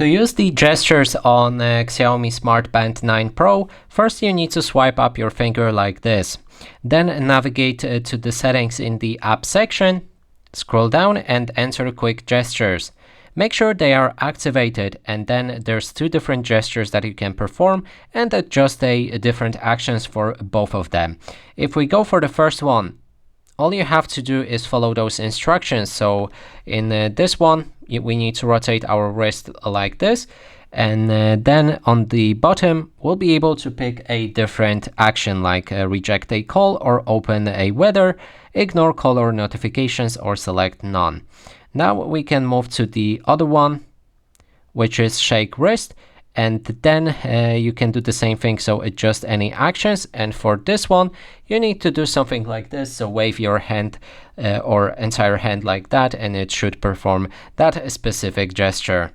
To use the gestures on Xiaomi Smart Band 9 Pro, first you need to swipe up your finger like this. Then navigate to the settings in the app section, scroll down and enter quick gestures. Make sure they are activated, and then there's two different gestures that you can perform and adjust different actions for both of them. If we go for the first one, all you have to do is follow those instructions. So in this one, we need to rotate our wrist like this, and then on the bottom we'll be able to pick a different action like reject a call or open a weather, ignore caller notifications or select none. Now we can move to the other one, which is shake wrist, and then you can do the same thing, so adjust any actions. And for this one you need to do something like this, so wave your hand or entire hand like that, and it should perform that specific gesture.